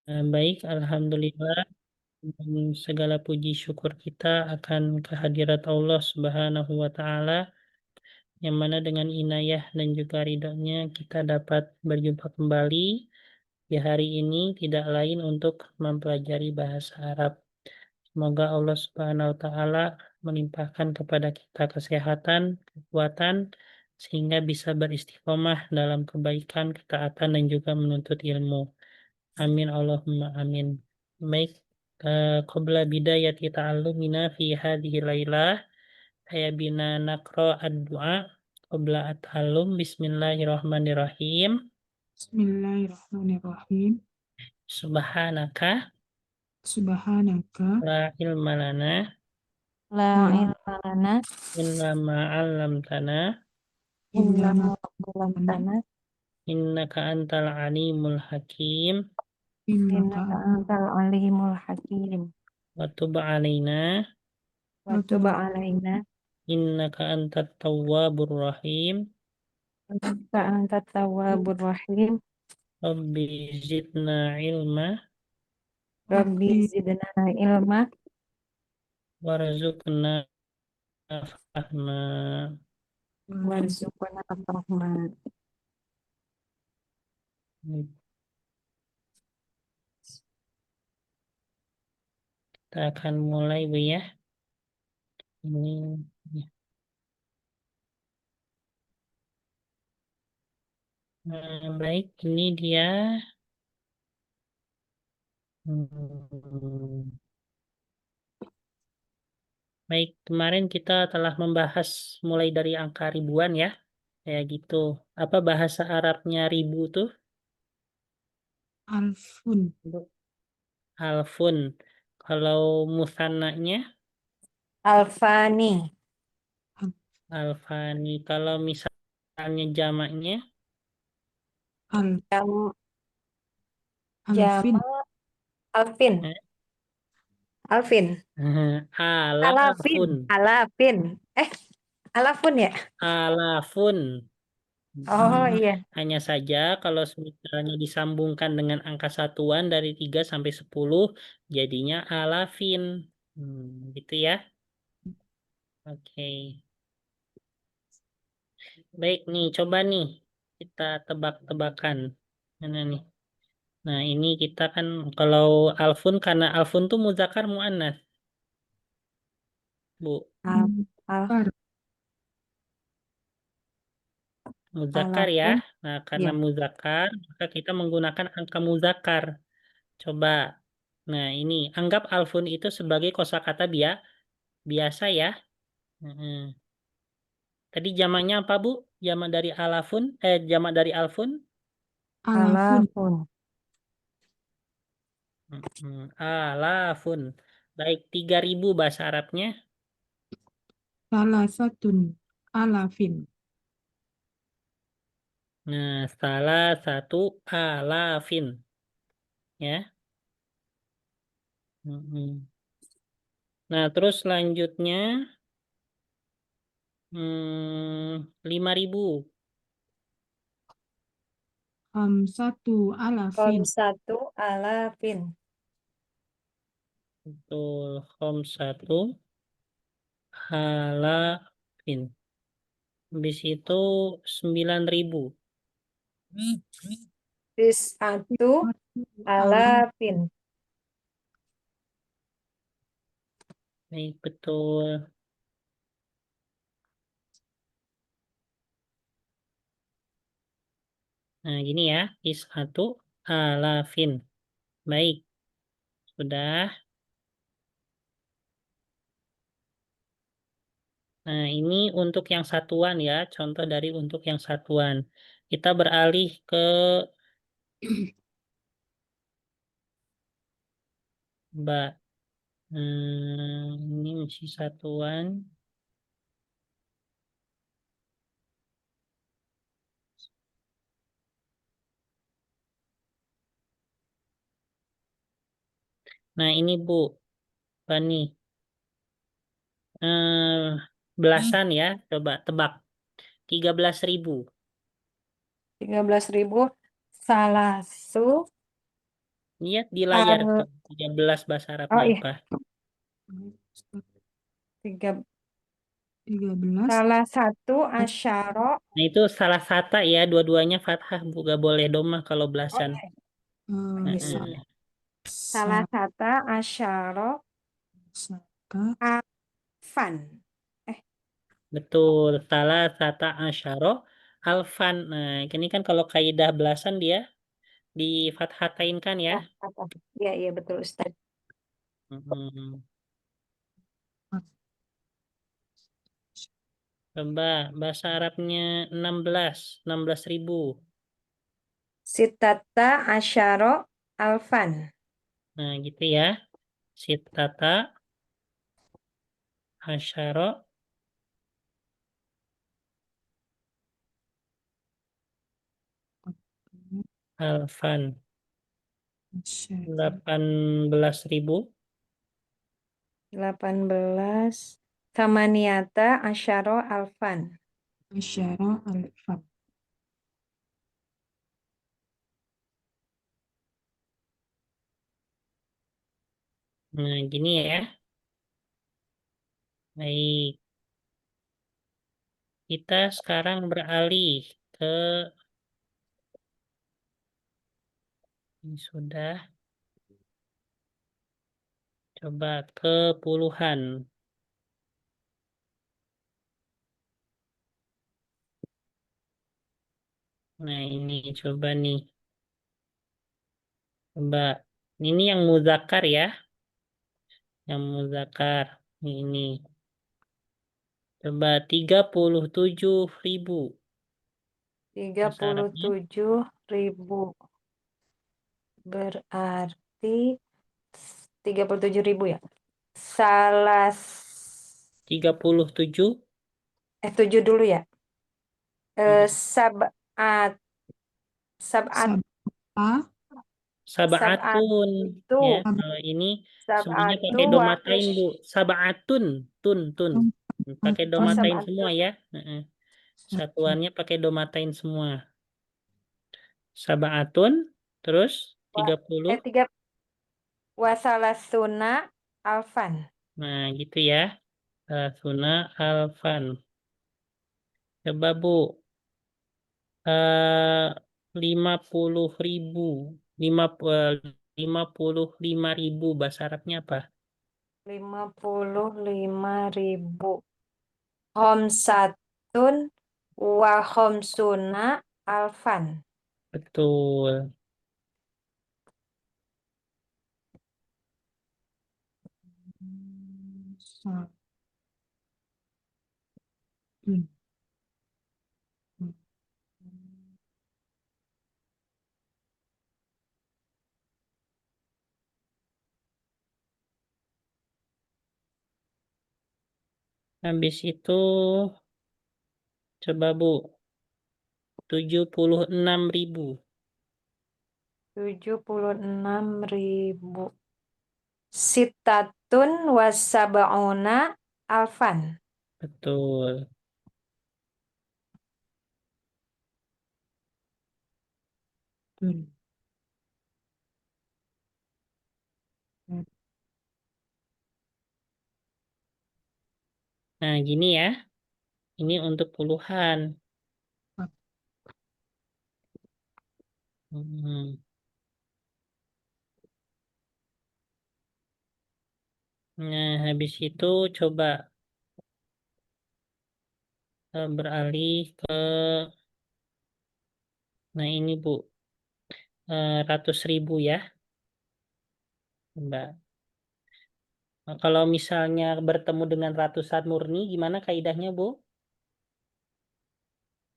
Baik, alhamdulillah. Dan segala puji syukur kita akan kehadirat Allah Subhanahu wa Ta'ala, yang mana dengan inayah dan juga ridhonya kita dapat berjumpa kembali di hari ini, tidak lain untuk mempelajari bahasa Arab. Semoga Allah Subhanahu wa Ta'ala melimpahkan kepada kita kesehatan, kekuatan, sehingga bisa beristiqomah dalam kebaikan, ketaatan, dan juga menuntut ilmu. Amin Allahumma amin. Baik, qabla bidayati ta'allumina fi hadhihi lailah, saya bina nakro ad-du'a qabla at-ta'allum. Bismillahirrahmanirrahim. Bismillahirrahmanirrahim. Subhanaka Subhanaka la ilma lana La la ilma lana illa ma 'allamtana illa illa ma ma 'allamtana innaka antal alimul hakim innaka innaka antal alimul hakim. wa tub 'alaina Wa tub alaina innaka antat tawwabur rahim. innaka antat tawwabur rahim. Rabbi zidna ilma Rabbi zidna ilma warzuqna fahma. warzuqna fahma. Kita akan mulai Bu ya. Ini ya. Baik, ini dia. Baik, kemarin kita telah membahas mulai dari angka ribuan ya. Kayak gitu. Apa bahasa Arabnya ribu tuh? alfun. Alfun. Kalau musannanya Alfani. alfani. Kalau misalnya jamaknya Al Jam alfin. jama Alvin. eh? Alvin. Alafin. Alafun. Alafin. Alafun ya? Alafun. Oh Hmm, iya. Hanya saja kalau misalnya disambungkan dengan angka satuan dari 3 sampai 10 jadinya alafin. Gitu ya. Oke. Baik nih, coba nih kita tebak-tebakan. Mana nih? Nah, ini kita kan kalau alfun, karena alfun tuh muzakkar muannas, Bu. Al, al, Kar Muzakkar ya. alafun. Nah, karena Ya. muzakkar, maka kita menggunakan angka muzakkar. Coba. Nah, ini anggap alfun itu sebagai kosakata biasa ya. Mm-mm. Tadi jamaknya apa, Bu? Jamak dari alafun, jamak dari alfun? alafun. Alafun. Alafun. Baik, 3.000 bahasa Arabnya. Salah satun alafin. Nah, salah satu alafin. Ya. Mm-mm. Nah, terus selanjutnya 5.000. Satu alafin. Satu alafin. Betul. Satu alafin. Habis itu 9.000. Satu Alaf alafin. Baik, betul. Nah, gini ya. Satu alafin. Baik, sudah. Nah, ini untuk yang satuan ya. Contoh dari untuk yang satuan. Kita beralih ke Mbak. Ini masih satuan. Nah, ini Bu. Apa nih? Belasan ya. Coba tebak. 13.000. 13.000. Salasu Lihat di layar Al, tuh, 13 bahasa oh Arabnya iya, apa? 13. 13. Salah satu asyaro. Nah itu salah sata ya, dua-duanya fathah, gak boleh domah kalau Oh belasan. iya, iya, Sa- iya. Heeh. Salah sa- satu asyaro Saka. alfan. Eh, Betul, salah sata asyara alfan. Nah, ini kan kalau kaidah belasan dia di fathatain kan ya. oh, apa? Iya, iya betul Ustaz. Mm-mm. Coba bahasa Arabnya 16 ribu. Sitata asyaro alfan. Nah, gitu ya. Sitata asyara alfan. 18 ribu. 18. Tamaniyata asyaro alfan. Asyara alfan. Nah, gini ya. Baik, kita sekarang beralih ke ini sudah coba ke puluhan. Nah, ini coba nih. Coba ini yang muzakkar ya, yang muzakkar. Ini coba 37 ribu Tiga bahasa puluh Arabnya. tujuh ribu. Berarti 37.000 ya. Salah 37 7 dulu ya. mm, Sabat sabat Sabta. sabat sab'atun itu ya. Kalau ini semuanya sabatu pakai domatain, wahus. Bu. Sab'atun, tun. Pakai Oh domatain sabatu. semua ya. Heeh. Satuannya pakai domatain semua. Sab'atun, terus Wa, 30. 3 wasalasuna alfan. Nah, gitu ya. Suna alfan. Coba Bu, 50 ribu, 55 ribu bahasa Arabnya apa? 55.000. Homsatun wa homsuna alfan. Betul. Sabun. Habis itu coba Bu, 76 ribu. 76.000. Sitatun wasaba'una alfan. Betul. Nah, gini ya. Ini untuk puluhan. Hmm. Nah, habis itu coba beralih ke, nah ini Bu, 100 ribu ya. Mbak. Nah, kalau misalnya bertemu dengan ratusan murni, gimana kaidahnya Bu?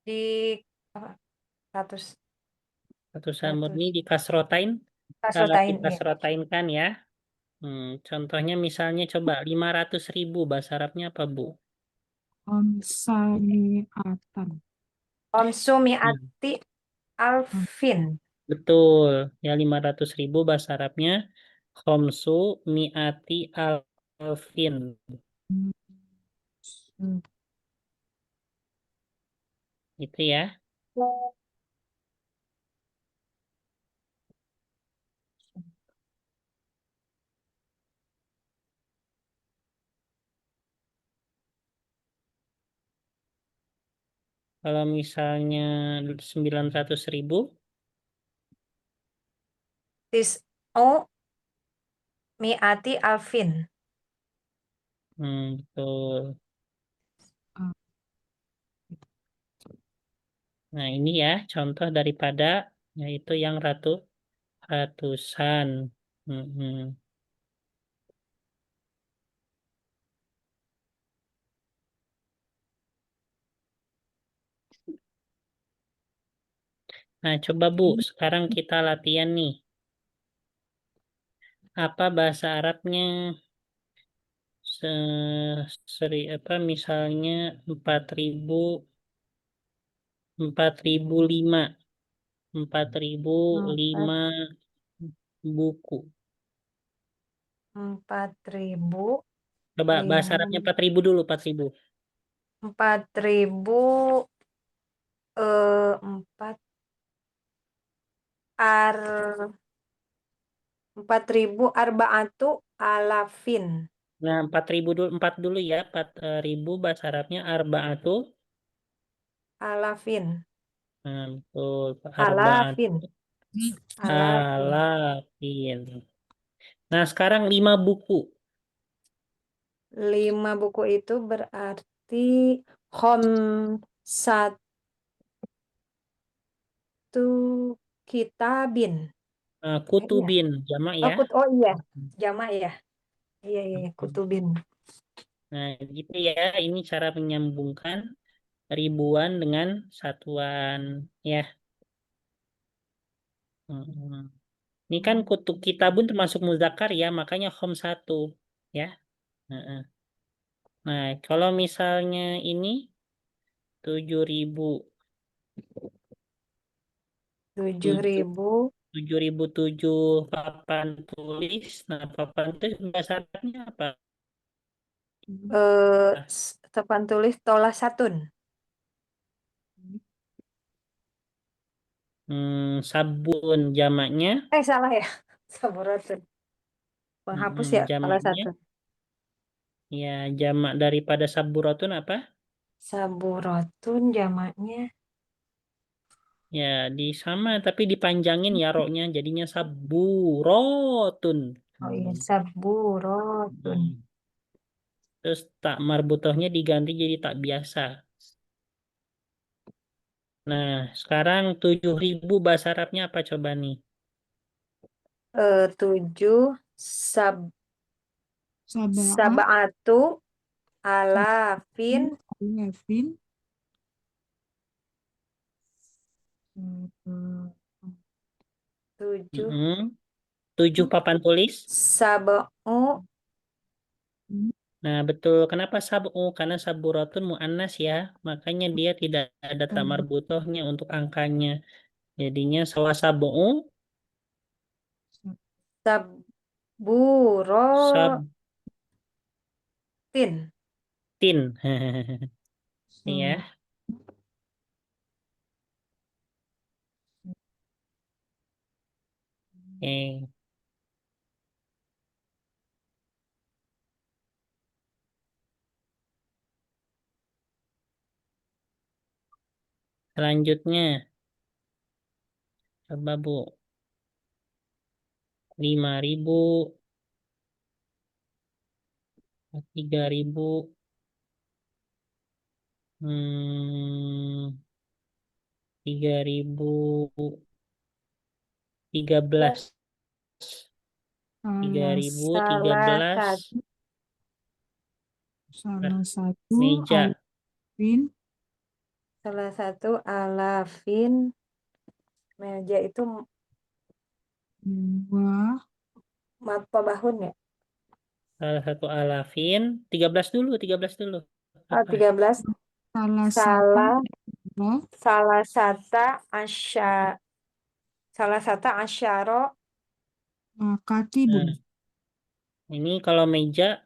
Di apa, 100 Ratusan murni 100 dikasrotain, kasrotain ya. dikasrotain kan ya. Contohnya misalnya coba 500 ribu bahasa Arabnya apa Bu? Omsamiatan. Hmm, Omsumiati alfin. betul. Ya 500 ribu bahasa Arabnya khomsu mi'ati alfin. Itu ya. Kalau misalnya 900.000, tis'u mi'ati alfin. betul. Ah, Nah, ini ya contoh daripada yaitu yang ratusan. Mm-mm. Nah, coba Bu, sekarang kita latihan nih. Apa bahasa Arabnya misalnya 4.005 4.005 buku. 4.000 Coba bahasa Arabnya 4.000 dulu, 4.000. 4.000 empat ar 4.000 arba'atu alafin. Nah, 4.000 dulu, 4 dulu ya. 4.000 bahasa Arabnya arba'atu. Alafin. Nah, betul. Arba'atu Alafin. Alafin. alafin. Nah, sekarang 5 buku. 5 buku itu berarti satu kitabin. Iya. Kutubin, jamak ya. Oh iya, jamak ya. Iya, iya, iya, kutubin. Nah, gitu ya. Ini cara menyambungkan ribuan dengan satuan. Ya. Mm-mm. Ini kan kutub kitabun termasuk muzakkar ya, makanya satu. Ya. Heeh. Nah, kalau misalnya ini 7.000 tujuh 7.000 7.007 papan tulis. Nah, papan tulis bahasa Arabnya apa? tepan tulis tolah satun. Sabun jamaknya. Salah ya. Saburatun. Penghapus ya tolah Jamaknya satun. ya, jamak daripada saburatun apa? Saburatun jamaknya. Ya, sama tapi dipanjangin ya roknya jadinya saburotun. Oh iya, Hmm. saburotun. Hmm. Terus tak marbutohnya diganti jadi tak biasa. Nah, sekarang 7.000 bahasa Arabnya apa coba nih? 7 Sabaa sab'atu alafin alafin. eh, 7 Mm-mm. 7 papan tulis. sab'u Nah, betul. Kenapa sabu? Karena saburatun mu'annas ya. Makanya dia tidak ada tak marbutohnya untuk angkanya. Jadinya sawasabu'u saburotin. sabtin. Ini ya. Oke. Selanjutnya, coba Bu. 5.000, 3.000, 3.013. tiga salah ribu tiga Salah belas satu salah satu meja. alafin salah satu alafin meja itu dua mapa bahun ya. Salah satu alafin. 13 dulu, 13 dulu. Oh, Apa? 13 salah satu salah dua salah sata asya salah sata asyaro katibun. Nah, ini kalau meja,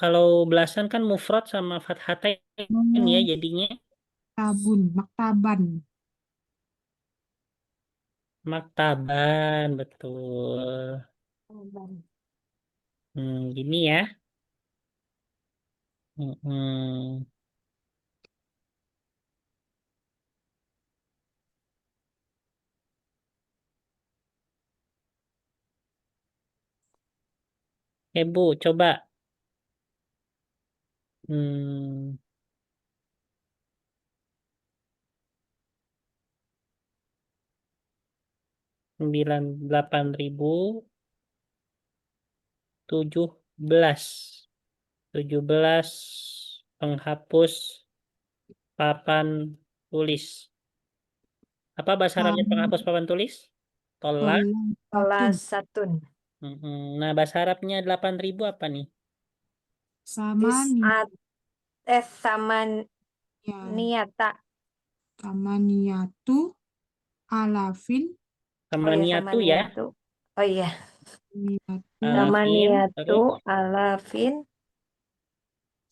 kalau belasan kan mufrad sama fathatain ya jadinya Maktaban. maktaban, betul. Gini ya. Hmm, Bu, coba. 17 penghapus papan tulis. Apa bahasa Arabnya penghapus papan tulis? Tolak. Tolasatun. Tolasatun. Nah, bahasa Arabnya 8.000 apa nih? Samani. Saman Ya. niata. Samaniyatu alafin. Oh iya, Samaniatu ya. samaniyatu. Oh iya. Samaniyatu Alafin. Samaniyatu Terus? alafin.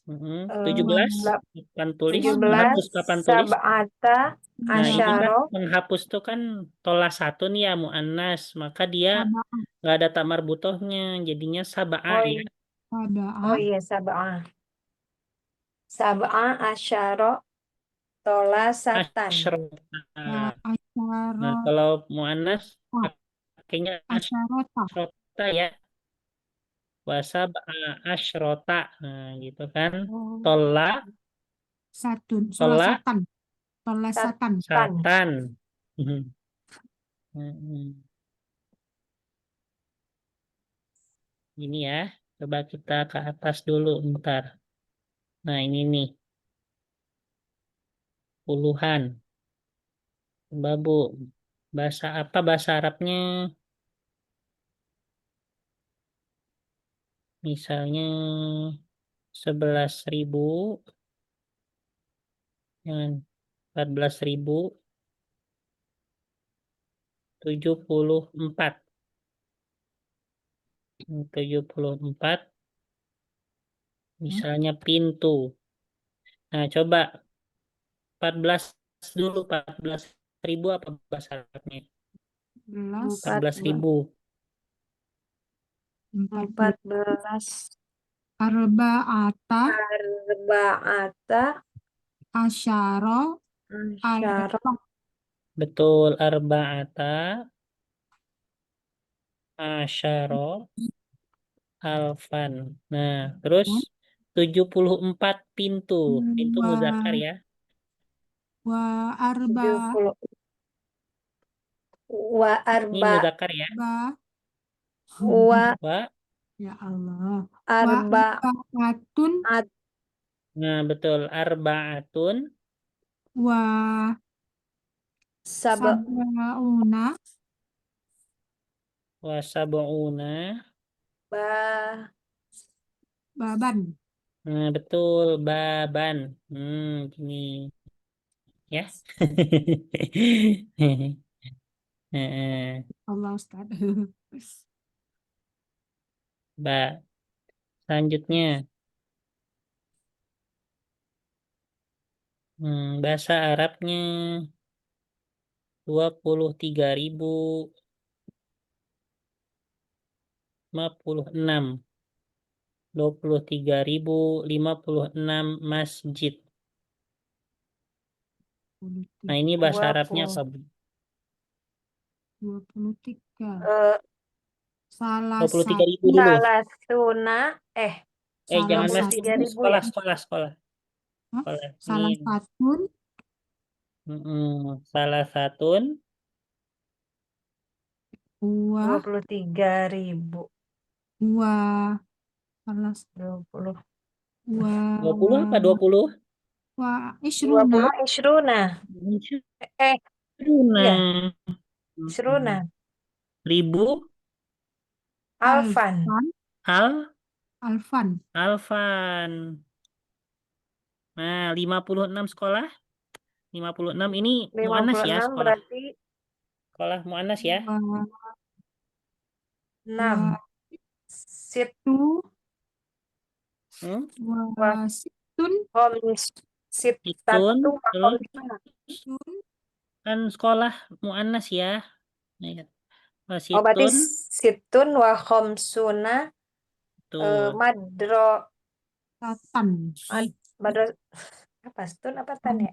17 papan tulis. 17 Menghapus papan tulis. sab'ata Nah, ini kan asyara. menghapus itu kan tolasatun ya mu'annas. Maka dia sab'ah. nggak ada tak marbutohnya. Jadinya sab'ah Oh ya. iya, Sab'ah. iya sab'ah. Sab'ah asyara tolasatan. Asyrota. Nah, Asyara. kalau mu'annas Ah, pakainya asyarota. asyrota ya. Wasab'a asyrota. Nah, gitu kan. Oh. Tolak. Satun. Tolak. Solasatan. Tolasatan. Satan. Hmm. Ini ya. Coba kita ke atas dulu bentar. Nah, ini nih. Puluhan. Coba Bu. Bahasa apa bahasa Arabnya? Misalnya 11.000. Jangan 14.000. 74. 74. Misalnya pintu. Nah, coba 14 dulu. 14.000 apa bahasa Arabnya? 14.000. 14 Arba'ata arba'ata asyara asyara. Betul. Arba'ata asyara alfan. Nah, terus 74 pintu. Pintu muzakkar ya. wa arba 70 wa Ini arba muzakkar ya. wa Wa. ya Allah arba arba'atun at Nah, betul. Arba'atun wa sab sab'una wa sab'una. ba baban. Nah, betul. Baban. Gini ya. Heeh. Allah Ustaz. Mbak, selanjutnya bahasa Arabnya 23.056. 23.056 masjid. Nah, ini bahasa Arabnya apa, Bu? 23 eh, salah 23.000 satu dulu. salah suna Jangan salah masjid. satu 23.000 Sekolah, ya. sekolah, sekolah. Hah? Sekolah. salah Ini satu salah satu. wa 23.000 wa salah 20 wa 20 apa 20? wa isruna 20 isruna eh iya Isruna. isruna Ribu. alfan alfan Alfan. Nah, 56 sekolah. 56 ini mu'annas ya, 56 sekolah. berarti Sekolah mu'annas ya. wa 6 sit tu Hmm? wa wa situn khomis sit Itun, satu wa terus khomisuna. situn kan sekolah mu'annas ya. Nah, Oh berarti wasitun, situn wa khomsuna tuh. madro tatan madro apa situn apa tan ya?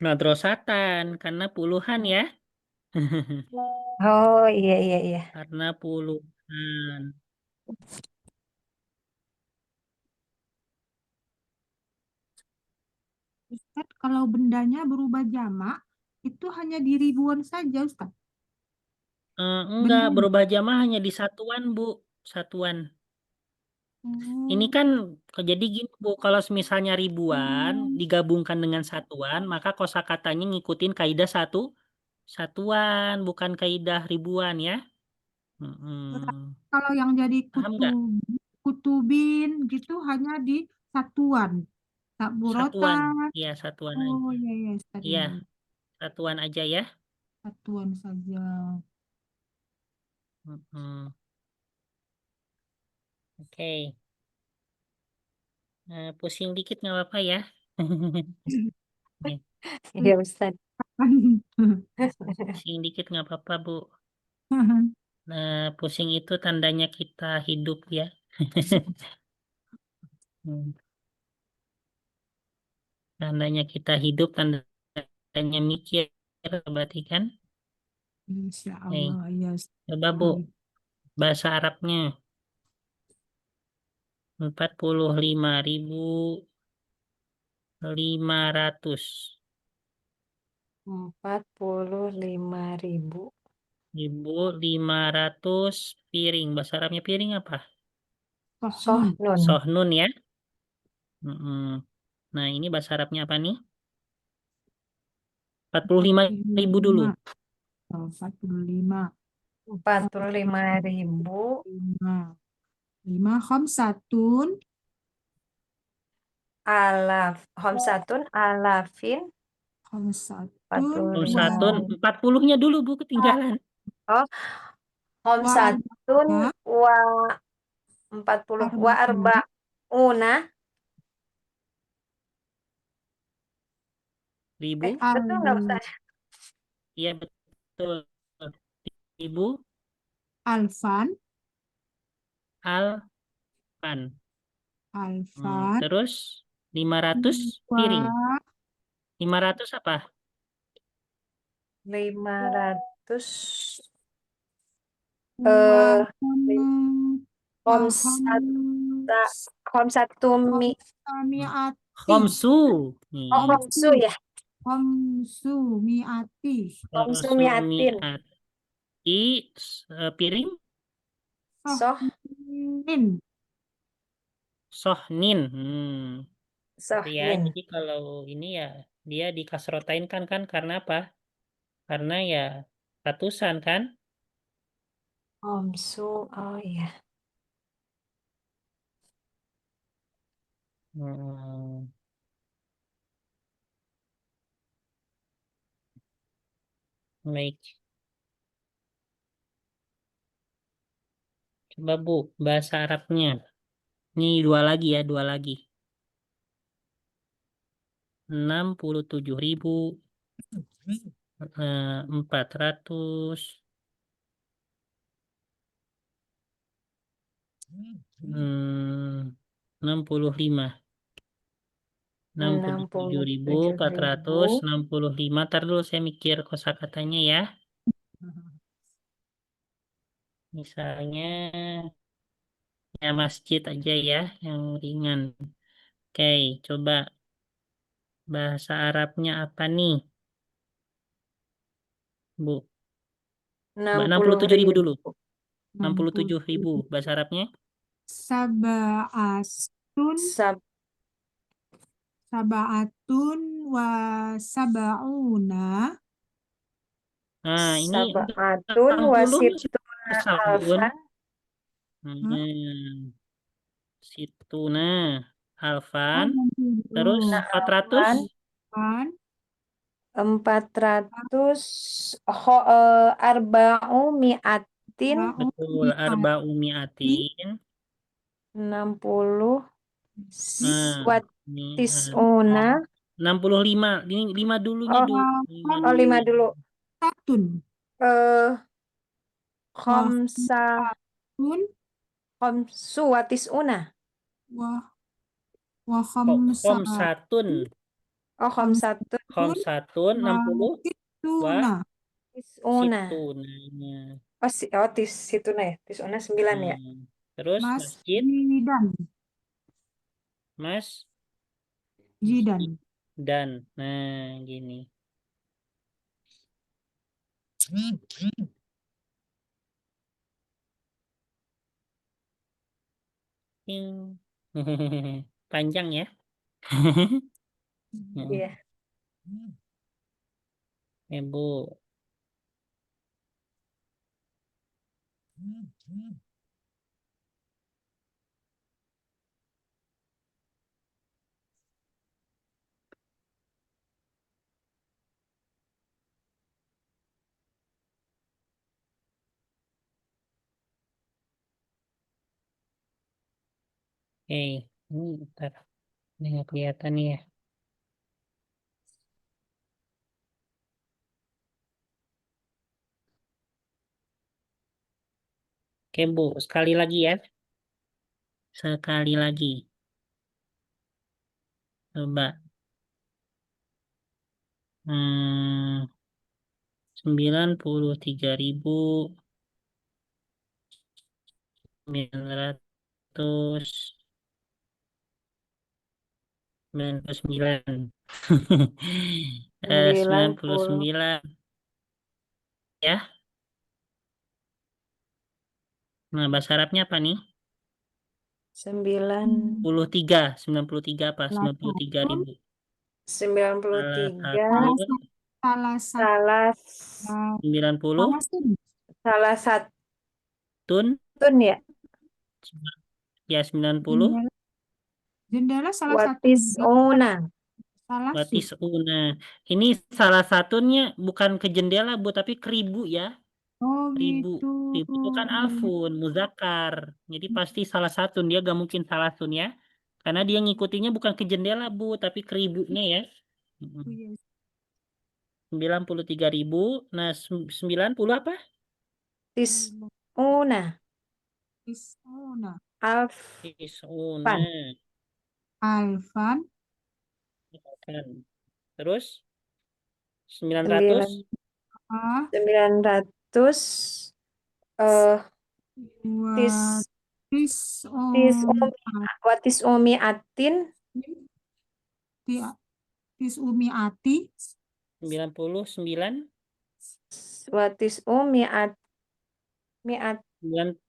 Madrasatan, karena puluhan ya. Oh iya iya iya. Karena Ustaz, kalau bendanya berubah jamak, itu hanya di ribuan saja, Ustaz. Enggak, Bendanya. berubah jamaah hanya di satuan, Bu. Satuan. Ini Oh, kan jadi gini, Bu, kalau misalnya ribuan digabungkan dengan satuan, maka kosakatanya ngikutin kaidah satuan, bukan kaidah ribuan ya. kalau yang jadi Paham nggak? kutubin gitu hanya di satuan. Tak Satuan, burotan. ya satuan Oh, aja. iya, iya, Ustaz. Iya, Iya. satuan aja ya. Satuan saja. Mm-mm. Oke. Pusing dikit nggak apa-apa ya. Nih, Iya Ustaz. pusing dikit nggak apa-apa, Bu. Pusing itu tandanya kita hidup ya. Hmm. Tandanya kita hidup, tandanya mikir, berarti kan? Insya Nih, Allah, ya Ustaz. coba Bu, bahasa Arabnya 45.500. 45.000. 1.500 piring. Bahasa Arabnya piring apa? Sohnun. Sohnun. Sohnun ya. Nah, ini bahasa Arabnya apa nih? 45.000 dulu. 45. 45.000. 5 khamsatun. Homsatun alafin. Khamsatun wa 45. 40-nya dulu Bu, ketinggalan. Oh, homsatun arba'una wa 40 wa arba'una arba'una. Ribu. Betul nggak Ustaz? Iya betul. Ribu alfan alfan. alfan Terus 500 piring. wa 500 apa? 500 wa eh wa homsatumi. mi'ati Khomsu. Oh, Nih. homsu ya. khamsu mi'ati Khomsu Homsumiatin. mi'ati piring Soh, sohnin sohnin. Ya, sohnin. jadi kalau ini ya dia dikasrotain kan karena apa? Karena ya ratusan kan? Homsu, oh iya. Hmm, baik. Coba Bu, bahasa Arabnya. Ini dua lagi ya, dua lagi. 67.400. 65. 67.000. 67.465. Ntar dulu saya mikir kosakatanya ya. Misalnya ya masjid aja ya, yang ringan. Oke, coba bahasa Arabnya apa nih, Bu? Mbak 67.000 dulu. 60.000. 67.000 bahasa Arabnya. sab'atun Sab sab'atun wa sab'una Nah, ini Sab'atun 60 wasituna sabun. alfan. Situna Alfan. Terus oh, 400. Alfan. kan 400 arba'u mi'atin. Betul, arba'umiatin. 60 Nah, watisuna. 65. Ini 5 dulunya Oh, dulu. oh 5 dulu. satun Eh wa Khomsa tun khomsu watisuna. wa wa khamsa Khomsatun. Oh khomsatun Khomsatun wa 60. Wa situna tisuna. situna. tis situ nah ya. Tis una 9 ya. Terus Mas masjid, Jidan. Mas Jidan. dan. Nah, gini. Ting. Panjang ya. Iya. Ibu. Ini bentar. Ini nggak kelihatan nih ya. Oke, Bu. Sekali lagi ya. Sekali lagi. Coba. 93.999. 90 99 ya. Nah, bahasa Arabnya apa nih? 9 93 apa? Salah 93 satu. ribu. 93 Salah Satu, satu. Salah satu. salah 90 Salah satu. salah satu tun, ya. ya 90 Jendela. Jendela salah satu. Watis una. Salah watis satu. una. Ini salah satunya bukan ke jendela, Bu, tapi ke ribu ya. Oh Ribu. gitu. Ribu itu kan alfun, muzakkar. Jadi pasti salah satu. Dia gak mungkin salah sun ya. Karena dia ngikutinya bukan ke jendela, Bu, tapi ke ribunya ya. Oh, iya. 93.000. Nah, 90 apa? Tis una. Isona. Alfan. Tisuna. Alfan. Kan. Terus 900. 900 Ah. 900 eh tis Watis. tis Om. umi watis umi atin Tis umi ati. 99. watis umi at mi at mi atin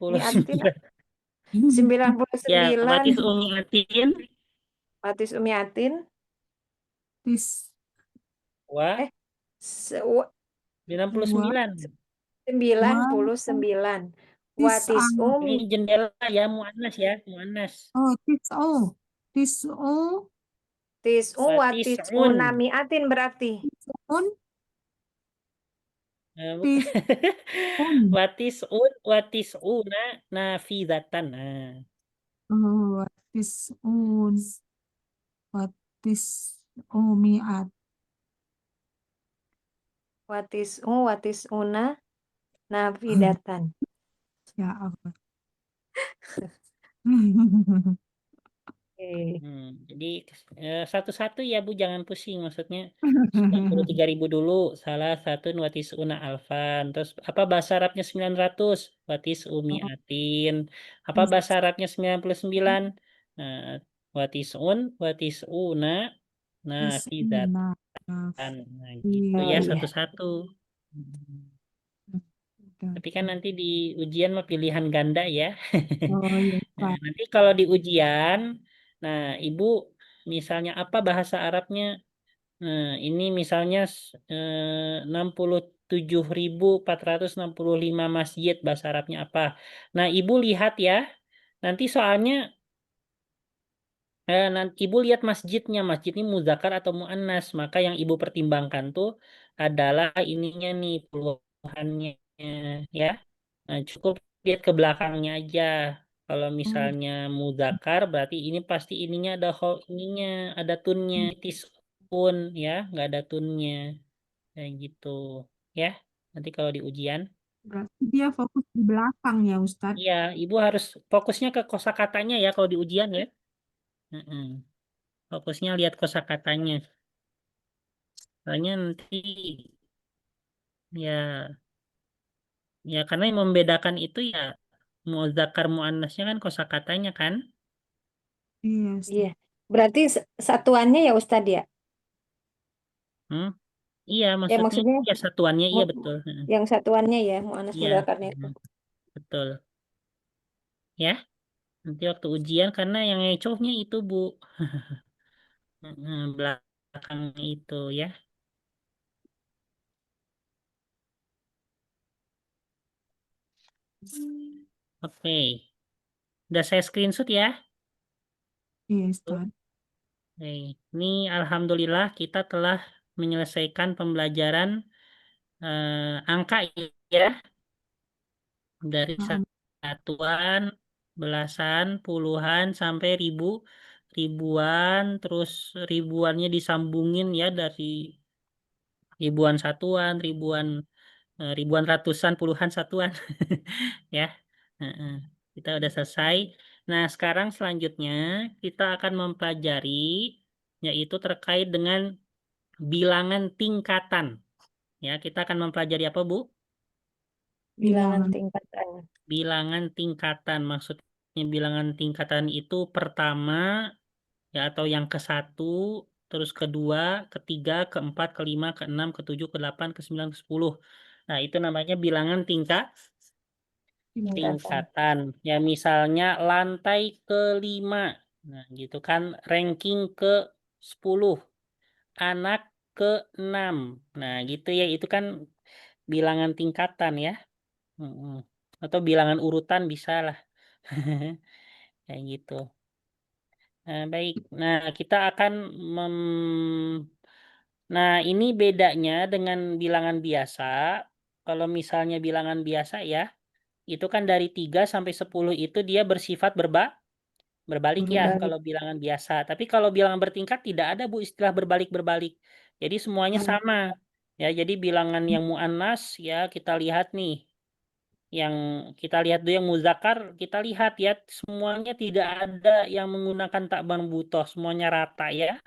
99. 99 Ya, Batis Umi Atin. watis umi atin Tis. eh se- 99. 99 Tis. watis Ini umi jendela ya, Muannas ya, Muannas. Oh, tis o. Tis o. tis Batis watis Un. unami atin berarti Un. Bukan. Tis un. Watis Un, Watis Una, Nafidatan. Nah, Oh, watis un. Watis umi at. watis una nafidatan. Ya Allah. Oke. jadi satu-satu ya Bu, jangan pusing. Maksudnya 93.000 dulu, salah satu Watis Una Alfan. Terus apa bahasa Arabnya 900? Watis Umi Oh, Atin. Apa bahasa Arabnya 99? Nah, Watis Un, Watis Una, tis Nafidatan. una. Nah, gitu Oh ya iya. satu-satu. Hmm. Udah. Tapi kan nanti di ujian mah pilihan ganda ya. Oh iya, Nah, Pak. nanti kalau di ujian, nah Ibu misalnya apa bahasa Arabnya? Nah, ini misalnya 67.465 masjid, bahasa Arabnya apa? Nah, Ibu lihat ya. Nanti soalnya nanti Ibu lihat masjidnya, masjid ini muzakkar atau muannas. Maka yang Ibu pertimbangkan tuh adalah ininya nih puluhannya ya. Nah, cukup lihat ke belakangnya aja. Kalau Oh, misalnya muzakkar berarti ini pasti ininya ada ininya, ada tunnya, tisun ya, nggak ada tunnya. Kayak gitu. Ya. Nanti kalau di ujian, berarti dia fokus di belakang ya, Ustadz. iya, Ibu harus fokusnya ke kosakatanya ya kalau di ujian ya. Mm-mm. Fokusnya lihat kosakatanya. Soalnya nanti ya Ya, karena yang membedakan itu ya muzakkar muannasnya kan kosakatanya kan. Iya, Iya. Ustaz. Berarti satuannya ya Ustadz ya? Hmm? Iya, Ya maksudnya maksudnya ya satuannya iya mu- betul. Heeh. yang satuannya ya, mu'annas Iya, mudzakarnya itu. heeh, betul. Ya, nanti waktu ujian karena yang ngecohnya itu Bu. Heeh, belakangnya itu ya. Oke. Udah saya screenshot ya. Iya, Tuh. Ustaz. Oke. Ini alhamdulillah kita telah menyelesaikan pembelajaran angka ya dari Alhamdulillah. satuan, belasan, puluhan sampai ribuan, terus ribuannya disambungin ya dari ribuan satuan, ribuan ratusan, puluhan satuan ya. Heeh. Kita udah selesai. Nah, sekarang selanjutnya kita akan mempelajari yaitu terkait dengan bilangan tingkatan. Ya, kita akan mempelajari apa, Bu? Bilangan Bilangan. tingkatan. Bilangan tingkatan. Maksudnya bilangan tingkatan itu pertama ya atau yang ke satu, terus kedua, ketiga, keempat, kelima, keenam, ketujuh, kedelapan, kesembilan, ke-10. Nah, itu namanya bilangan Tingkatan. tingkatan. Ya, misalnya lantai kelima. Nah, gitu kan ranking ke-10, anak ke-6. Nah, gitu ya, itu kan bilangan tingkatan ya. Mm-mm. Atau bilangan urutan bisa lah. Kayak gitu. Nah, baik. Nah, kita akan Nah, ini bedanya dengan bilangan biasa. Kalau misalnya bilangan biasa ya, itu kan dari 3 sampai 10 itu dia bersifat berbalik ya Berbalik. Berbalik. kalau bilangan biasa. Tapi kalau bilangan bertingkat tidak ada Bu istilah berbalik-berbalik. Jadi semuanya Oh, sama. Ya, jadi bilangan yang muannas ya kita lihat nih. Yang kita lihat dulu yang muzakkar, kita lihat ya semuanya tidak ada yang menggunakan tak marbutoh, semuanya rata ya.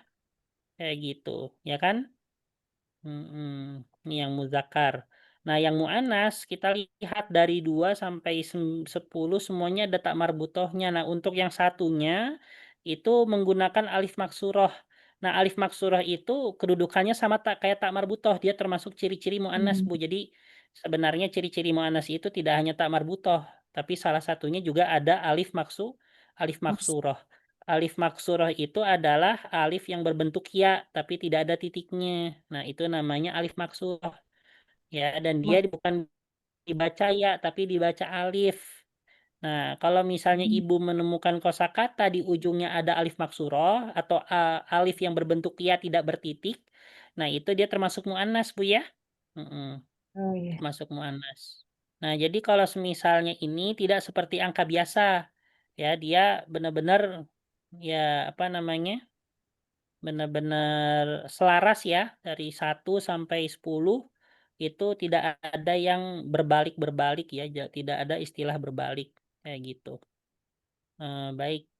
Kayak gitu, ya kan? Ini yang muzakkar. Nah, yang mu'annas kita lihat dari 2 sampai 10 semuanya ada tak marbutohnya. Nah, untuk yang satunya itu menggunakan alif maksuroh. Nah, alif maksuroh itu kedudukannya sama tak kayak tak marbutoh. Dia termasuk ciri-ciri mu'annas, hmm. Bu. Jadi sebenarnya ciri-ciri mu'annas itu tidak hanya tak marbutoh, tapi salah satunya juga ada alif Maksud. maksuroh. Alif maksurah itu adalah alif yang berbentuk ya, tapi tidak ada titiknya. Nah, itu namanya alif maksurah. Ya, dan dia Wah. bukan dibaca ya, tapi dibaca alif. Nah, kalau misalnya Hmm. ibu menemukan kosakata di ujungnya ada alif maksurah atau alif yang berbentuk ya tidak bertitik, nah itu dia termasuk muannas, Bu ya. Mm-mm, Oh iya. termasuk muannas. Nah, jadi kalau misalnya ini tidak seperti angka biasa, ya dia benar-benar ya apa namanya? Benar-benar selaras ya dari 1 sampai 10 itu tidak ada yang berbalik-berbalik ya, tidak ada istilah berbalik kayak gitu. Baik.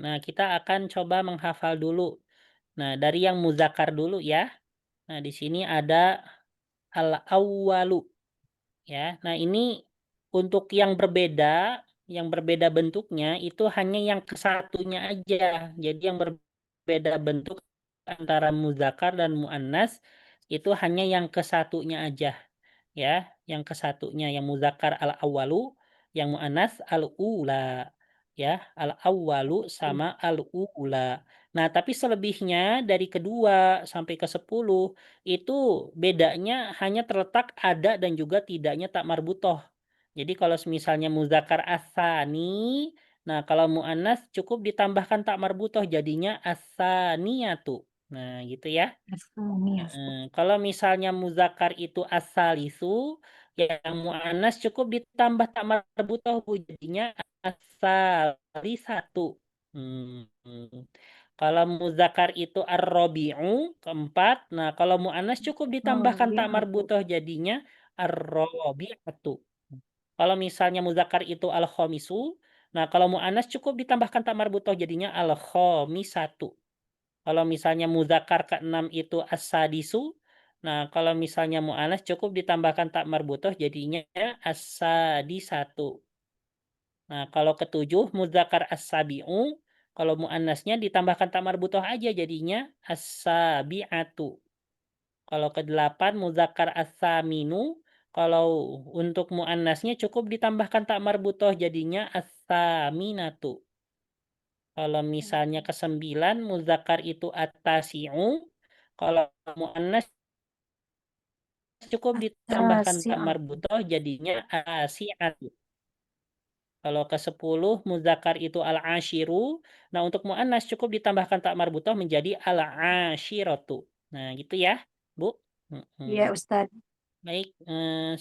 Nah, kita akan coba menghafal dulu. Nah, dari yang muzakkar dulu ya. Nah, di sini ada al-awwalu ya. Nah, ini untuk yang berbeda bentuknya itu hanya yang kesatunya aja. Jadi yang berbeda bentuk antara muzakkar dan muannas itu hanya yang kesatunya aja ya, yang kesatunya yang muzakkar al-awwalu, yang muannas al-ula ya, al-awwalu sama al-ula. Nah, tapi selebihnya dari kedua sampai ke 10 itu bedanya hanya terletak ada dan juga tidaknya tak marbutoh. Jadi kalau misalnya muzakkar asani, nah kalau muannas cukup ditambahkan tak marbutoh jadinya asaniyatu. Nah, gitu ya. Asanias. Kalau misalnya muzakkar itu asalisu, yang muannas cukup ditambah tak marbutoh Bu, jadinya asalisatu. Hmm. Kalau muzakkar itu ar-rabi'u, keempat. Nah, kalau muannas cukup Oh, ditambahkan tak biatu. marbutoh jadinya ar-rabi'atu. Kalau misalnya muzakkar itu al-khamisu, nah kalau muannas cukup ditambahkan tak marbutoh jadinya al-khamisatu. Kalau misalnya muzakkar ke-6 itu as-sadisu, Nah, kalau misalnya mu'anats cukup ditambahkan ta marbutoh jadinya as-sadisatu. Nah, kalau ketujuh muzakkar as-sabi'u, kalau muannasnya ditambahkan ta marbutoh aja jadinya as-sabi'atu. Kalau kedelapan muzakkar as-saminu, kalau untuk muannasnya cukup ditambahkan ta marbutoh jadinya as-saminatu. Kalau misalnya kesembilan muzakkar itu at-tasi'u, kalau muannas cukup ditambahkan ta At-tasi'ah. marbutoh jadinya asi'atu. Kalau ke-10 muzakkar itu al-ashiru. Nah, untuk muannas cukup ditambahkan ta marbutoh menjadi al-ashiratu. Nah, gitu ya, Bu. Iya, Mhm. Ustadz. Baik,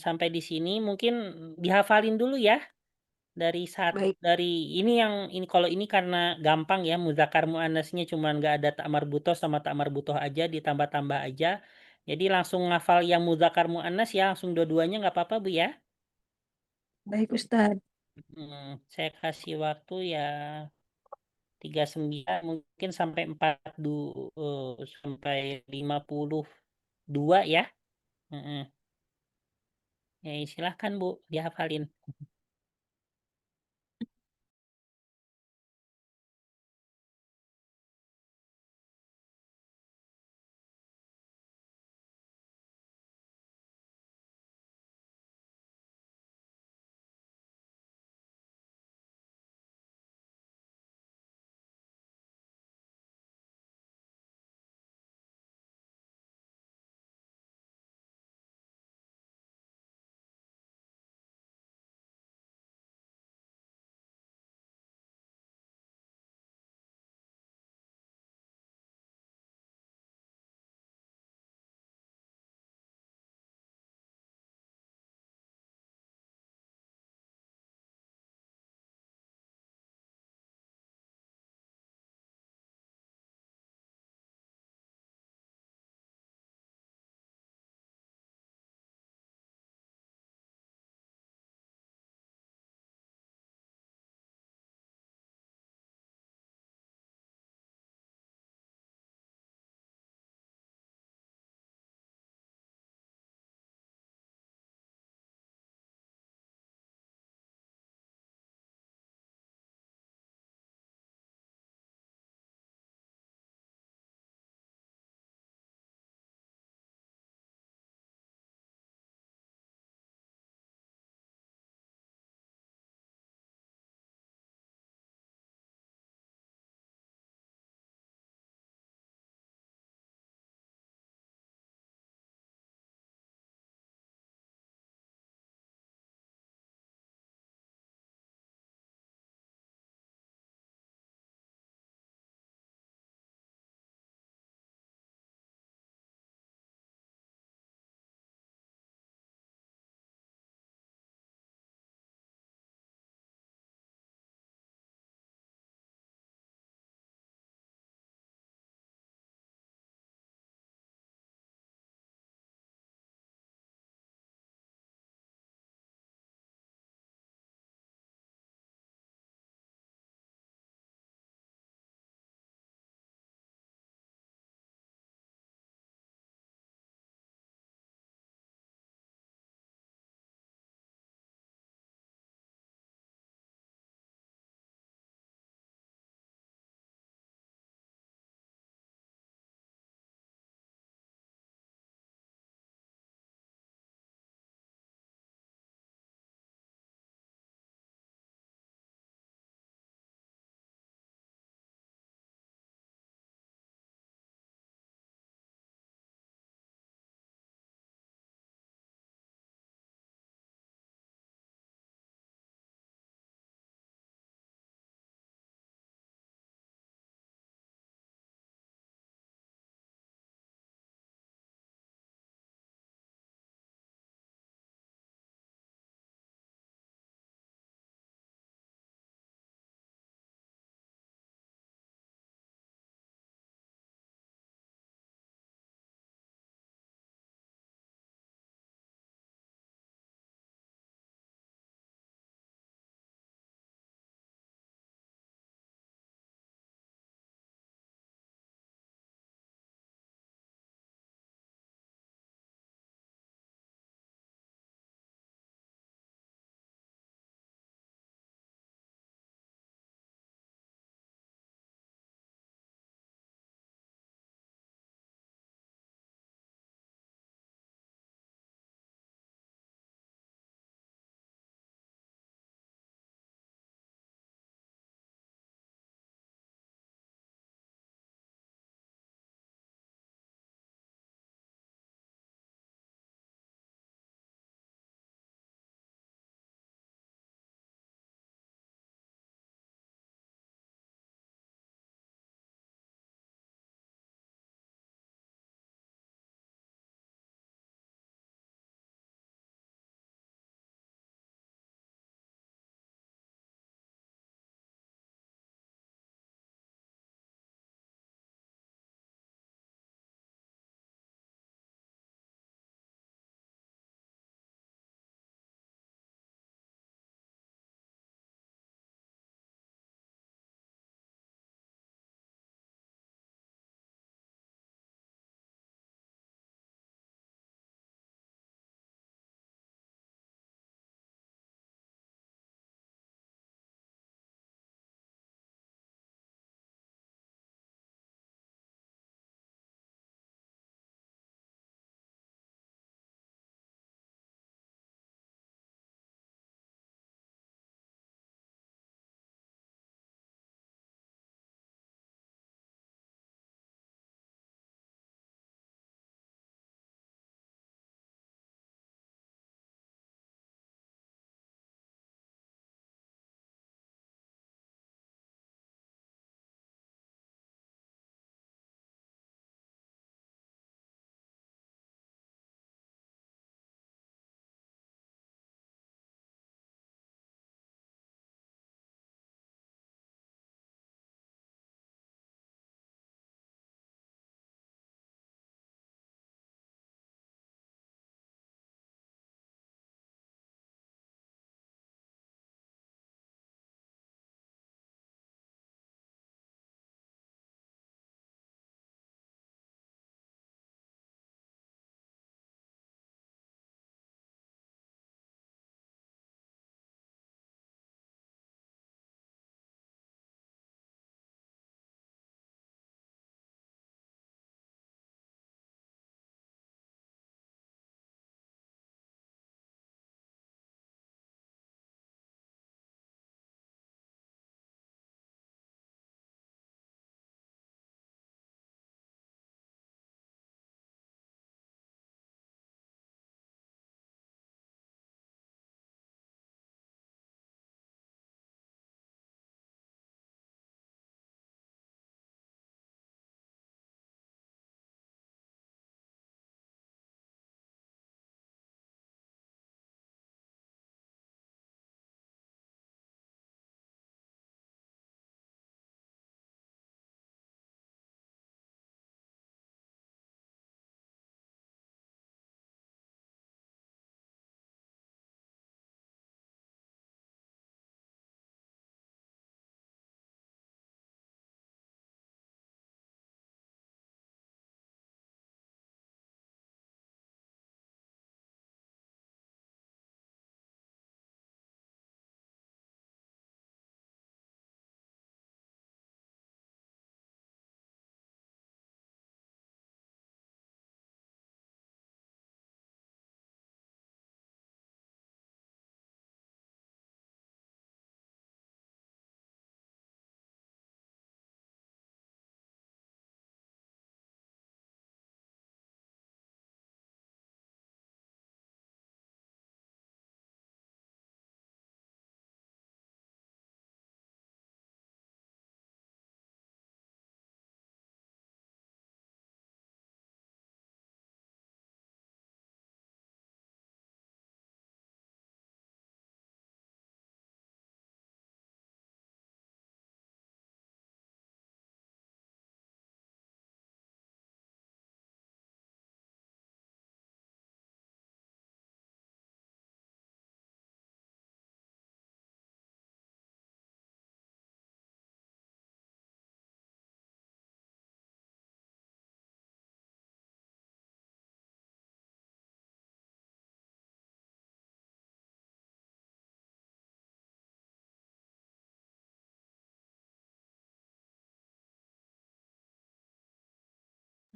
sampai di sini mungkin dihafalin dulu ya Baik, dari ini yang ini kalau ini karena gampang ya muzakkar muannasnya cuman nggak ada ta marbutoh sama ta marbutoh aja ditambah-tambah aja. Jadi langsung ngafal yang muzakkar muannas ya langsung dua-duanya nggak apa-apa, Bu, ya? baik Ustadz. Saya kasih waktu ya 39 mungkin sampai sampai 52 ya? Heeh. Ya silahkan, Bu, dihafalin.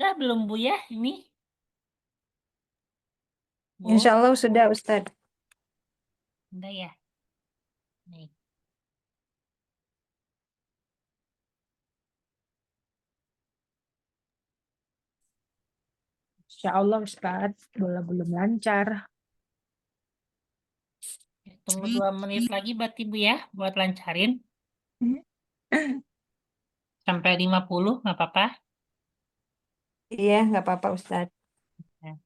Udah belum Bu ya ini? Bu, Insya Allah sudah Ustadz. udah ya. Nih. Insya Allah Ustadz. Belum lancar. Tunggu 2 menit lagi berarti Bu ya buat lancarin. Sampai 50 nggak apa-apa. Iya, nggak apa-apa Ustadz. Nah,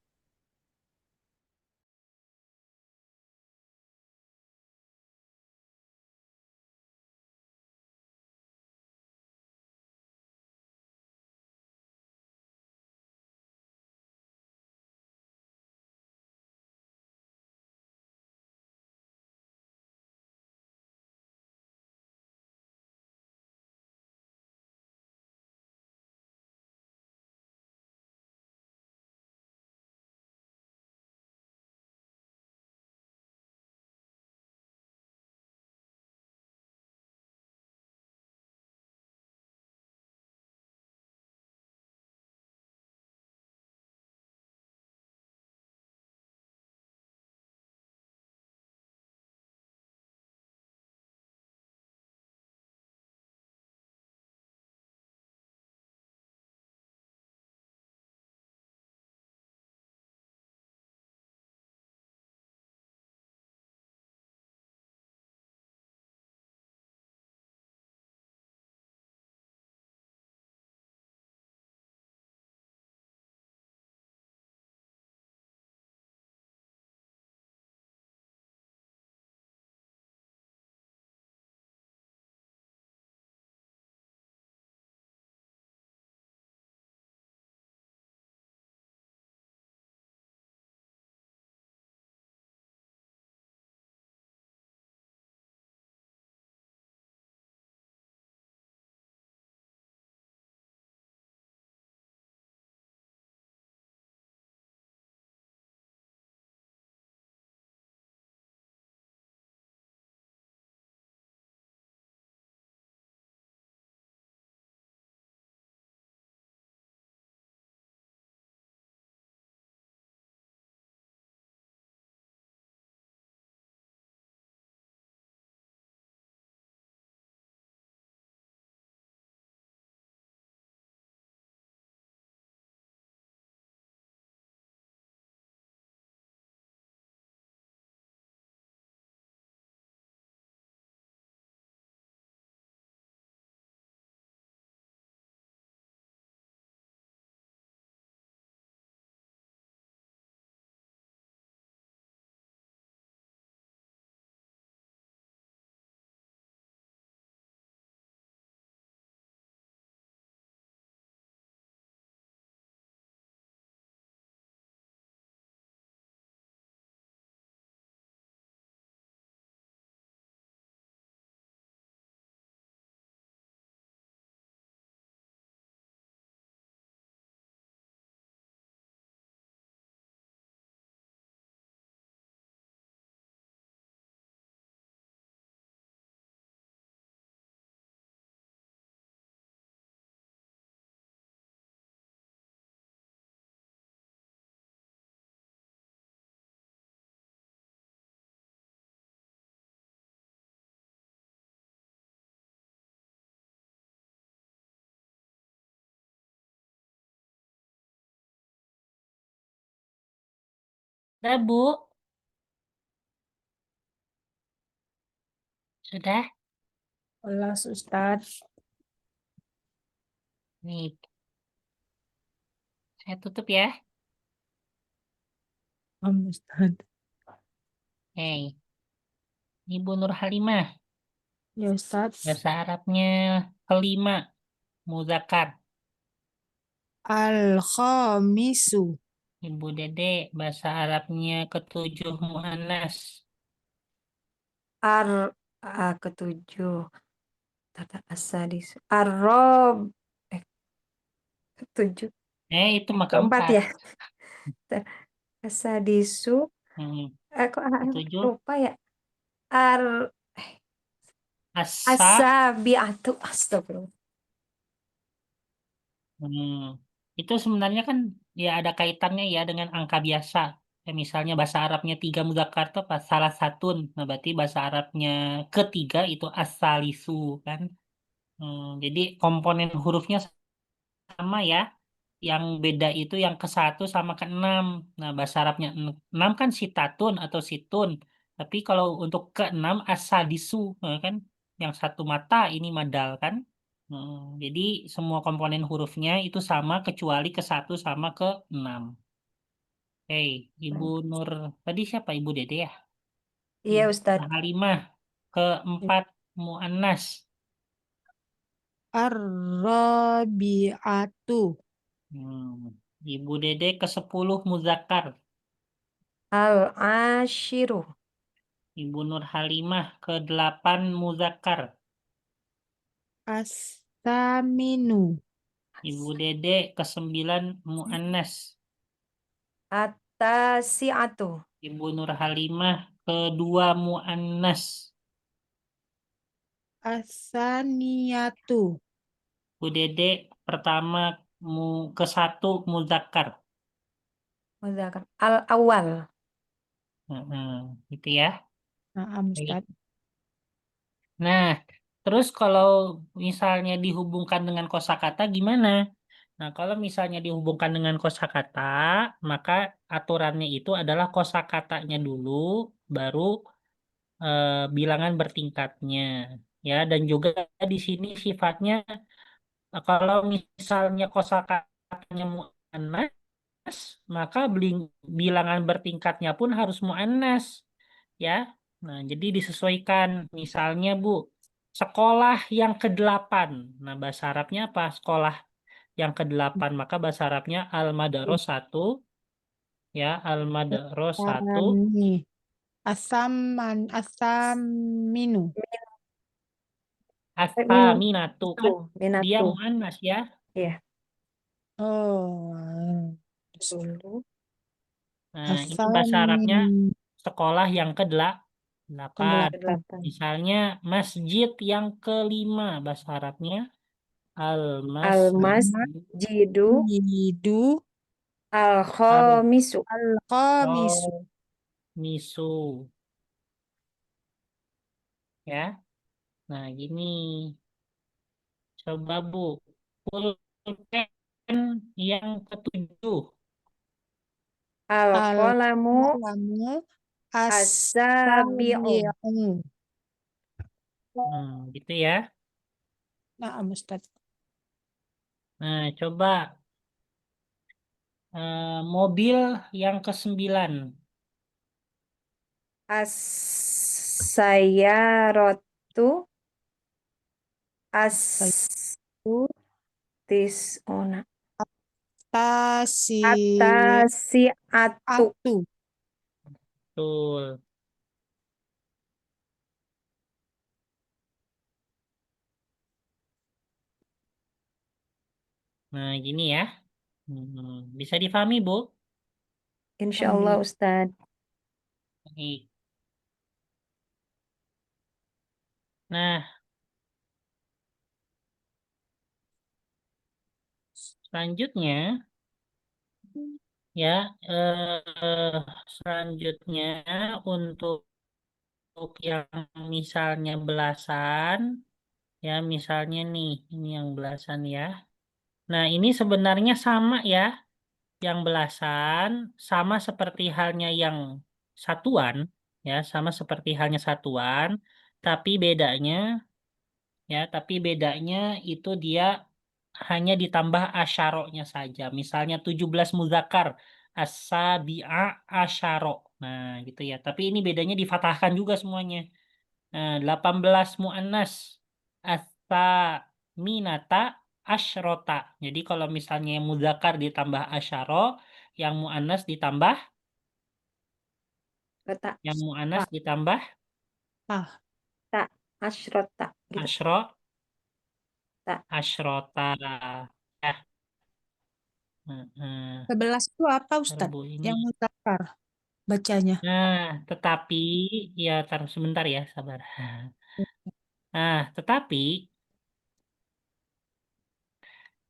udah Bu, sudah. Allah Ustadz. Nih, saya tutup ya. Ustadz. Hey, Ibu Nur Halimah. Ya Ustadz. Bahasa Arabnya kelima, muzakkar. Al-Khamisu. Ibu Dede, bahasa Arabnya ketujuh, muannas. Ar ketujuh. Tata asadis. Ar-Rob. Ketujuh. Itu mah Keempat keempat. ya. Asadisu. Hmm, Kok ketujuh, lupa ya. Ar asa. Asabiatu. Astagfirullah. Hmm. Itu sebenarnya kan ya ada kaitannya ya dengan angka biasa. Ya, misalnya bahasa Arabnya 3 mudzakkar itu pas salah satun. Nah, berarti bahasa Arabnya ketiga itu as-salisu kan. Jadi komponen hurufnya sama ya. Yang beda itu yang ke 1 sama ke 6. Nah, bahasa Arabnya 6 kan sitatun atau situn. Tapi kalau untuk ke 6 as-sadisu kan yang satu mata ini madal kan. Jadi semua komponen hurufnya itu sama kecuali ke 1 sama ke 6. Hei, Ibu Nur, tadi siapa Ibu Dede ya? Iya Ibu Ustadz. Halimah, keempat Muannas. Ar-rabi'atu. Hmm. Ibu Dede ke 10 Muzakkar. Al-ashiru. Ibu Nur Halimah ke 8 Muzakkar. As-saminu. Ibu Dede ke 9 Muannas. At-tasi'atu. Ibu Nur Halimah ke 2 Muannas. As-saniyatu. Bu Dede pertama ke 1 Muzakkar. Muzakkar. Al-awwal. Gitu ya. Naam, Baik. Ustaz. Nah, terus kalau misalnya dihubungkan dengan kosakata gimana? Nah, kalau misalnya dihubungkan dengan kosakata, maka aturannya itu adalah kosakatanya dulu, baru bilangan bertingkatnya, ya. Dan juga di sini sifatnya, kalau misalnya kosakatanya muannas, maka bilangan bertingkatnya pun harus muannas, ya. Nah, jadi disesuaikan. Misalnya, Bu, sekolah yang ke-8. Nah, bahasa Arabnya apa? Sekolah yang ke-8, maka bahasa Arabnya al-madrasatu, ya, al-madrasatu, Asani. Asaminu. as-saminatu Itu. kan dia Minatu. muannas ya. Iya. Oh. Dulu. Nah, ini bahasa Arabnya Asamin. sekolah yang ke-8. Delapan. Misalnya masjid yang ke-5, bahasa Arabnya al-masjid Al-masjidu. Masjidu Al-khamisu. al-khamisu. al-misu, ya. Nah, gini. Coba Bu, pulpen yang ke-7. Al-qalamu. Al-qalamu As-sabi'u. as-sabi'u. Gitu ya. Nah, Ustaz. Nah, coba mobil yang ke-9. As-sayyaratu. As-tis'una. Tasi At-tasi'atu. atu. Betul. Nah, gini ya. Bisa difahami, Bu? Insyaallah Alhamdulillah. Ustadz. Baik. Nah, selanjutnya ya, selanjutnya untuk yang misalnya belasan, ya misalnya nih, ini yang belasan ya. Nah, ini sebenarnya sama ya, yang belasan sama seperti halnya yang satuan, ya sama seperti halnya satuan, tapi bedanya tapi bedanya itu dia hanya ditambah asyaroknya saja. Misalnya 17 muzakkar, as-sabi'a asyaro. Nah, gitu ya. Tapi ini bedanya difatahkan juga semuanya. Nah, 18 muannas, as-saminata asyrota. Jadi kalau misalnya yang muzakkar ditambah asyaro, yang muannas ditambah, Kata yang muannas Tak, ditambah tak. tak asyrota gitu. asyro, Tak. asyrota. Ya, heeh. 11 itu apa, Ntar Ustaz? Bu ini. Yang mutakar bacanya. Nah, tetapi ya taruh sebentar ya, sabar. Nah, tetapi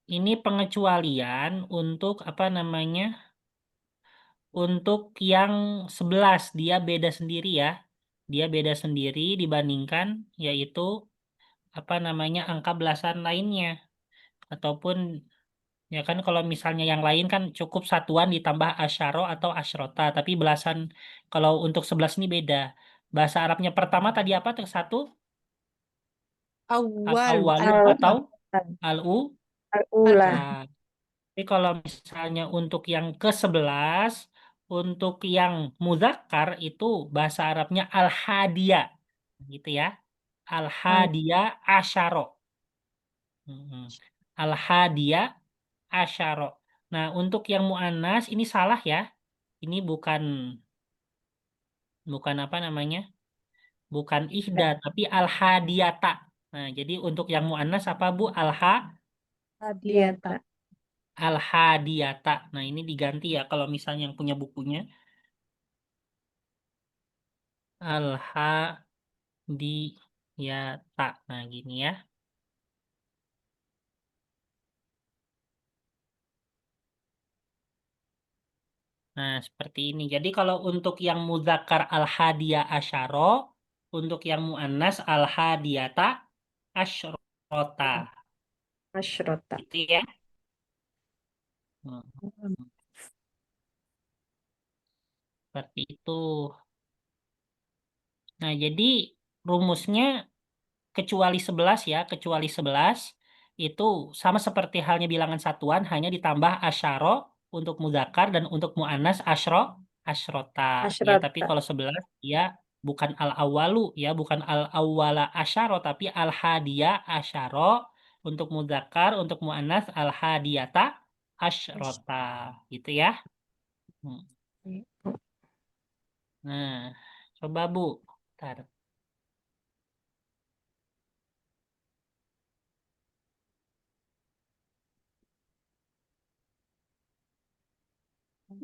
ini pengecualian untuk apa namanya? Untuk yang 11 dia beda sendiri ya. Dia beda sendiri dibandingkan yaitu apa namanya? Angka belasan lainnya. Ataupun ya kan kalau misalnya yang lain kan cukup satuan ditambah asyaro atau asyrota, tapi belasan kalau untuk 11 ini beda. Bahasa Arabnya pertama tadi apa? Satu Awalu. al-awwalu Al atau al-u. al-ula. Nah, tapi kalau misalnya untuk yang ke-11, untuk yang muzakkar itu bahasa Arabnya al-hadiyah, gitu ya. Al-hadiyah asyaro. Mm-mm. Al-hadiyah asyaro. Nah, untuk yang mu'annas ini salah ya. Ini bukan bukan apa namanya? Bukan ihda, tapi al-hadiyata. Nah, jadi untuk yang mu'annas apa, Bu? Diata. Al-hadiyata. Nah, ini diganti ya kalau misalnya yang punya bukunya. Al-hadiyata. Nah, gini ya. Nah, seperti ini. Jadi kalau untuk yang muzakkar al-hadiyah asyaro, untuk yang mu'annas al-hadiyata asyrota. Asyrota. Gitu ya. Hmm, seperti itu. Nah, jadi rumusnya kecuali 11 ya, kecuali 11 itu sama seperti halnya bilangan satuan, hanya ditambah asyaro untuk muzakkar dan untuk mu'annas asyrota. Ya, tapi Asyrota. kalau 11 ya bukan al-awwalu ya, bukan al-awwala asyaro tapi al-hadiyah asyaro untuk muzakkar, untuk mu'annas al-hadiyata asyrota. Gitu ya. Hmm. Nah, coba Bu. Ntar.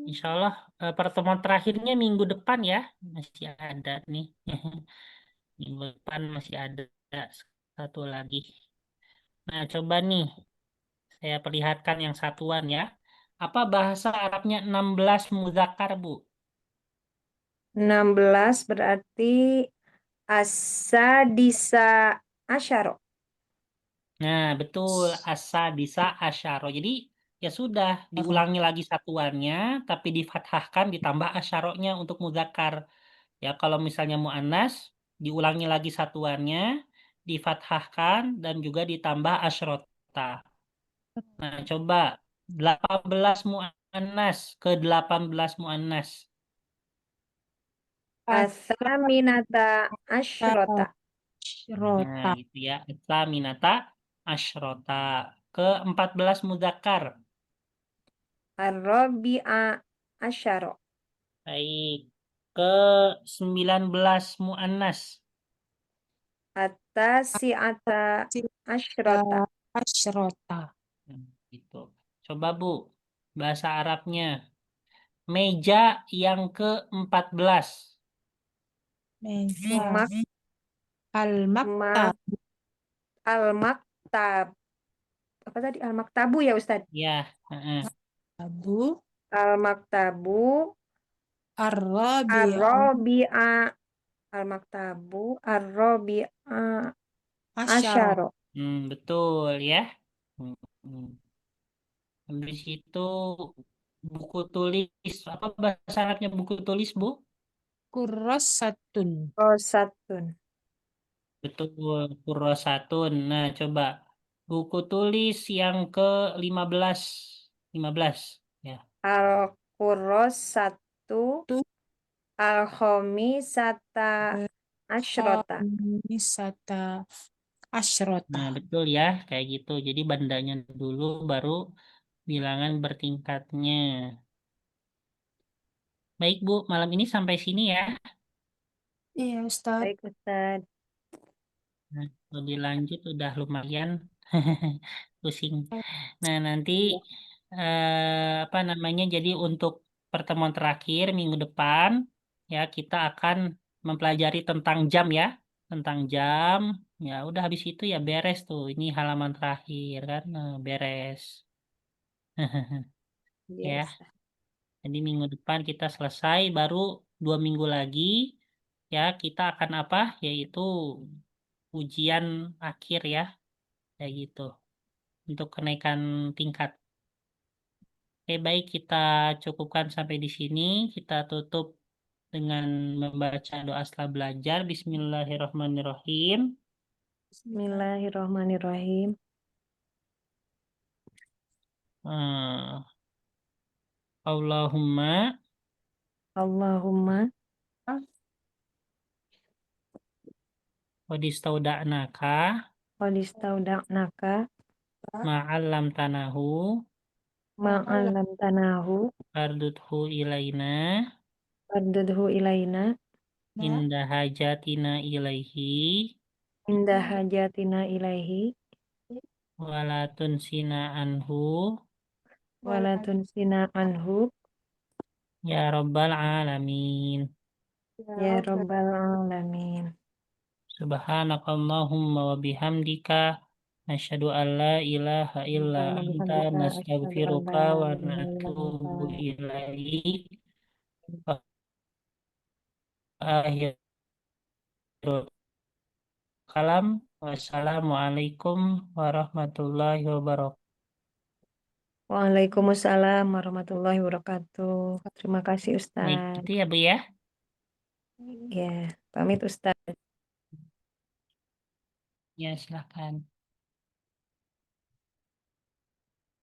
Insya Allah pertemuan terakhirnya minggu depan ya. Masih ada nih. Minggu depan masih ada satu lagi. Nah, coba nih saya perlihatkan yang satuan ya. Apa bahasa Arabnya 16 muzakkar, Bu? 16 berarti asadisa asyaro. Nah, betul. Asa, disa, asyaro. Jadi, ya sudah, diulangi lagi satuannya, tapi difathahkan ditambah asyaronya untuk muzakkar. Ya, kalau misalnya mu'annas, diulangi lagi satuannya, difathahkan, dan juga ditambah asyrota. Nah, coba 18 mu'annas ke 18 mu'annas. Asaminata asyrota. Nah, gitu ya. Minata asyrota. Ke 14 muzakkar. Arrobi'a asyaro. Baik. Ke 19 mu'annas. Atasi'ata asyrota. Asyrota. Gitu. Coba Bu, bahasa Arabnya. Meja yang ke-14. Meja. Mak Al-maktab. Al-maktab. Apa tadi? Al-maktabu ya Ustadz? Ya, heeh. Abu. Al-maktabu. Ar-rabi'ah. Arrobi'a. Al-maktabu. Arrobi'a asyaro. Betul ya. Hmm. Habis itu buku tulis, apa bahasa Arabnya buku tulis, Bu? Kurrasatun. Rosatun. Betul, kurrosatun. Nah, coba buku tulis yang ke-15. 15 ya. Al-Qurrosatu. Tu. Al-Khomisata asyrota. Misata asyrota. Nah, betul ya, kayak gitu. Jadi bandanya dulu baru bilangan bertingkatnya. Baik, Bu, malam ini sampai sini ya. Iya, Ustaz. Baik Ustadz. Nah, lebih lanjut udah lumayan pusing. Nah, nanti apa namanya? Jadi untuk pertemuan terakhir minggu depan ya kita akan mempelajari tentang jam ya, tentang jam. Ya udah habis itu ya beres tuh. Ini halaman terakhir kan, beres. Iya, Ya, Ustaz. jadi minggu depan kita selesai, baru 2 minggu lagi ya kita akan apa? Yaitu ujian akhir ya, kayak gitu untuk kenaikan tingkat. Oke, baik kita cukupkan sampai di sini. Kita tutup dengan membaca doa setelah belajar. Bismillahirrahmanirrahim. Bismillahirrahmanirrahim. Eh, Allahumma Allahumma qad istauda'naka qad istauda'naka ma'allam tanahu ma'allamtanahu fardudhu ilaina fardudhu ilaina inda hajatina ilaihi inda hajatina ilaihi wala tunsina anhu wala tunsina anhu ya rabbal alamin. ya rabbal alamin. Subhanakallahumma wa bihamdika nasyhadu an la ilaha illa anta nastaghfiruka wa natubu ilaik. Akhirul kalam. Wassalamualaikum warahmatullahi wabarakatuh. Waalaikumsalam warahmatullahi wabarakatuh. Terima kasih Baik, Ustaz. gitu ya Bu ya. Ya, pamit Ustaz. Ya, silakan.